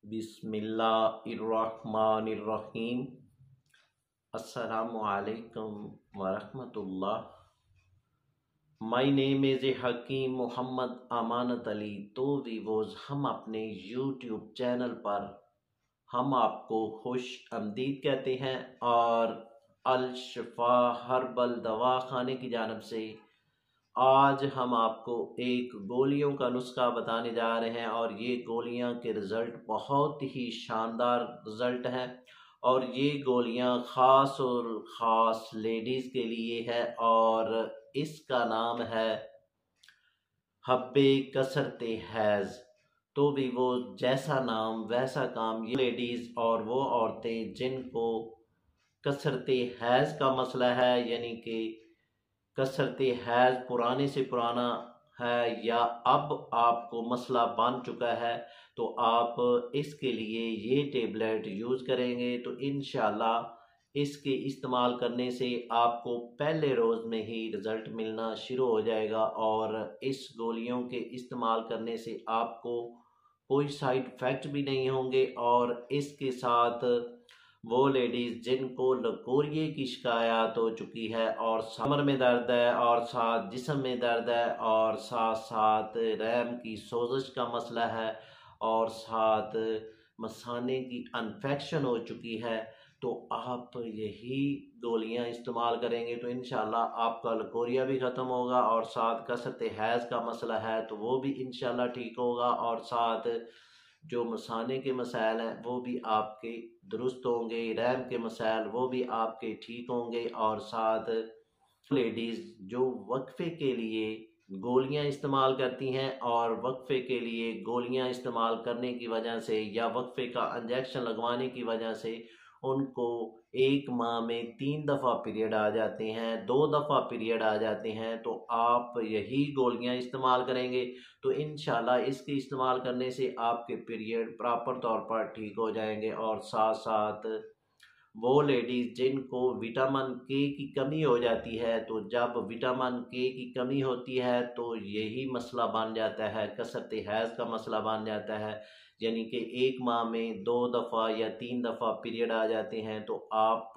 बिस्मिल्लाहिर्रहमानिर्रहीम। अस्सलामुअलैकुम वरहमतुल्लाह। My name is हकीम मोहम्मद अमानत अली। तो वीवोज़, हम अपने यूट्यूब चैनल पर हम आपको खुश आमदीद कहते हैं और अल शिफा हर्बल दवा खाने की जानिब से आज हम आपको एक गोलियों का नुस्खा बताने जा रहे हैं और ये गोलियां के रिज़ल्ट बहुत ही शानदार रिज़ल्ट हैं और ये गोलियां ख़ास और ख़ास लेडीज़ के लिए है और इसका नाम है हब्बे कसरते हैज़। तो भी वो जैसा नाम वैसा काम। ये लेडीज़ और वो औरतें जिनको कसरते हैज़ का मसला है, यानी कि कसरते हैज़ पुराने से पुराना है या अब आपको मसला बन चुका है, तो आप इसके लिए ये टेबलेट यूज़ करेंगे तो इंशाल्लाह इसके इस्तेमाल करने से आपको पहले रोज़ में ही रिज़ल्ट मिलना शुरू हो जाएगा और इस गोलियों के इस्तेमाल करने से आपको कोई साइड इफ़ेक्ट भी नहीं होंगे। और इसके साथ वो लेडीज़ जिनको लकोरिए की शिकायत हो चुकी है और कमर में दर्द है और साथ जिस्म में दर्द है और साथ साथ रहम की सोजिश का मसला है और साथ मसाने की इन्फेक्शन हो चुकी है, तो आप यही गोलियां इस्तेमाल करेंगे तो इंशाल्लाह आपका लकोरिया भी ख़त्म होगा और साथ कसरत हैज़ का मसला है तो वो भी इंशाल्लाह ठीक होगा और साथ जो मसाने के मसाइल हैं वो भी आपके दुरुस्त होंगे, रहम के मसाइल वो भी आपके ठीक होंगे। और साथ लेडीज़ जो वक्फे के लिए गोलियां इस्तेमाल करती हैं और वक्फे के लिए गोलियां इस्तेमाल करने की वजह से या वक्फे का इंजेक्शन लगवाने की वजह से उनको एक माह में 3 दफ़ा पीरियड आ जाते हैं, 2 दफ़ा पीरियड आ जाते हैं, तो आप यही गोलियां इस्तेमाल करेंगे तो इंशाल्लाह इसके इस्तेमाल करने से आपके पीरियड प्रॉपर तौर पर ठीक हो जाएंगे। और साथ साथ वो लेडीज़ जिनको विटामिन के की कमी हो जाती है, तो जब विटामिन के की कमी होती है तो यही मसला बन जाता है, कसरत हैज़ का मसला बन जाता है, यानी कि एक माह में 2 दफ़ा या 3 दफ़ा पीरियड आ जाते हैं। तो आप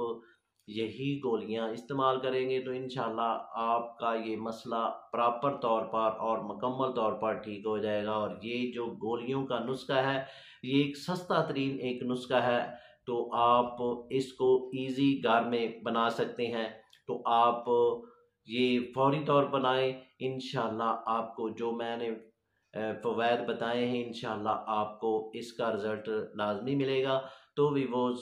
यही गोलियां इस्तेमाल करेंगे तो इंशाल्लाह आपका ये मसला प्रॉपर तौर पर और मुकम्मल तौर पर ठीक हो जाएगा। और ये जो गोलियों का नुस्खा है ये एक सस्ता तरीन एक नुस्खा है, तो आप इसको इजी घर में बना सकते हैं। तो आप ये फौरी तौर पर बनाएं, इंशाल्लाह आपको जो मैंने फ़वाइद बताए हैं इंशाल्लाह आपको इसका रिज़ल्ट लाजमी मिलेगा। तो वीवोज़,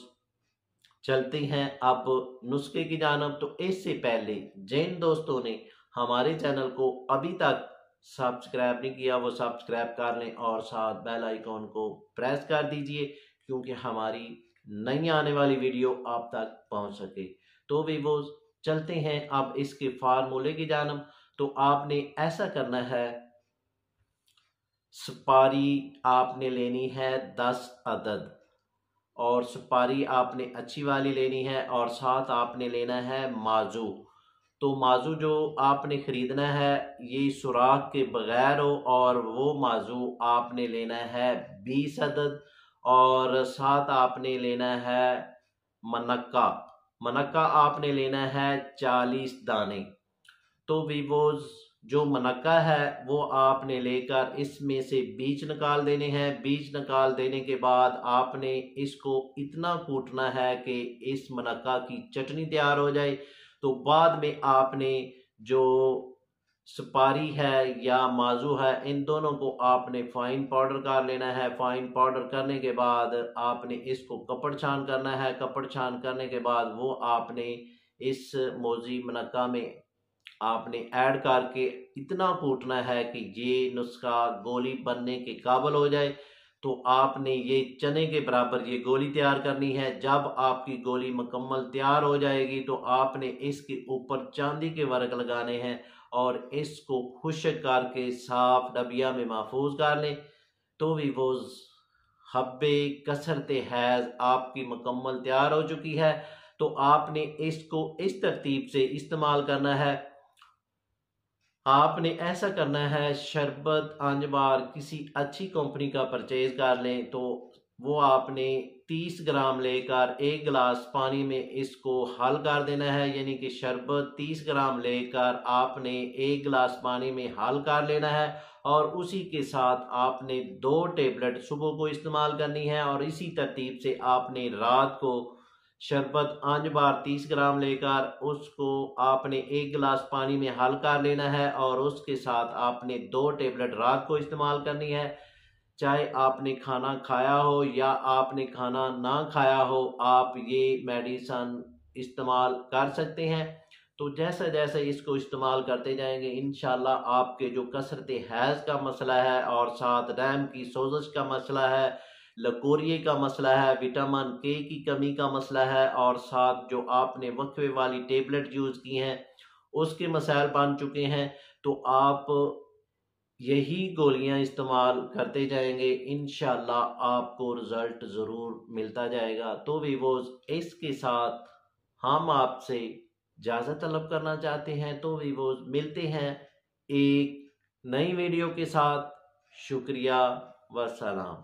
चलते हैं अब नुस्खे की जानब। तो इससे पहले जिन दोस्तों ने हमारे चैनल को अभी तक सब्सक्राइब नहीं किया वो सब्सक्राइब कर लें और साथ बेल आइकॉन को प्रेस कर दीजिए, क्योंकि हमारी नई आने वाली वीडियो आप तक पहुंच सके। तो वीवोज़, चलते हैं अब इसके फार्मूले की जानब। तो आपने ऐसा करना है, सुपारी आपने लेनी है 10 अदद और सुपारी आपने अच्छी वाली लेनी है और साथ आपने लेना है माजू। तो माजू जो आपने ख़रीदना है ये सुराख के बगैर हो और वो माजू आपने लेना है 20 अदद और साथ आपने लेना है मनक्का। मनक्का आपने लेना है 40 दाने। तो वीवोज़, जो मनक्का है वो आपने लेकर इसमें से बीज निकाल देने हैं। बीज निकाल देने के बाद आपने इसको इतना कूटना है कि इस मनक्का की चटनी तैयार हो जाए। तो बाद में आपने जो सुपारी है या माजू है इन दोनों को आपने फाइन पाउडर कर लेना है। फाइन पाउडर करने के बाद आपने इसको कपड़ छान करना है। कपड़ छान करने के बाद वो आपने इस मोजी मनक्का में आपने ऐड करके इतना कूटना है कि ये नुस्खा गोली बनने के काबिल हो जाए। तो आपने ये चने के बराबर ये गोली तैयार करनी है। जब आपकी गोली मुकम्मल तैयार हो जाएगी तो आपने इसके ऊपर चांदी के वर्क लगाने हैं और इसको खुश्क करके साफ डबिया में महफूज कर लें। तो वीवोज़, हब्बे कसरते हैज़ आपकी मुकम्मल तैयार हो चुकी है। तो आपने इसको इस तरतीब से इस्तेमाल करना है। आपने ऐसा करना है, शरबत अंजबार किसी अच्छी कंपनी का परचेज कर लें। तो वो आपने 30 ग्राम लेकर 1 गिलास पानी में इसको हल कर देना है। यानी कि शरबत 30 ग्राम लेकर आपने 1 गिलास पानी में हल कर लेना है और उसी के साथ आपने 2 टेबलेट सुबह को इस्तेमाल करनी है। और इसी तरतीब से आपने रात को शरबत 5 बार 30 ग्राम लेकर उसको आपने 1 गिलास पानी में हल कर लेना है और उसके साथ आपने 2 टेबलेट रात को इस्तेमाल करनी है। चाहे आपने खाना खाया हो या आपने खाना ना खाया हो, आप ये मेडिसन इस्तेमाल कर सकते हैं। तो जैसे जैसे इसको इस्तेमाल करते जाएंगे इंशाल्लाह आपके जो कसरत हैज़ का मसला है और साथ रैम की सोजश का मसला है, लकोरिए का मसला है, विटामिन के की कमी का मसला है और साथ जो आपने वक्फे वाली टेबलेट यूज़ की हैं उसके मसाइल बन चुके हैं, तो आप यही गोलियां इस्तेमाल करते जाएंगे, इंशाल्लाह आपको रिजल्ट ज़रूर मिलता जाएगा। तो वीवोज़ इसके साथ हम आपसे इजाज़त तलब करना चाहते हैं। तो वीवोज़ मिलते हैं एक नई वीडियो के साथ। शुक्रिया व सलाम।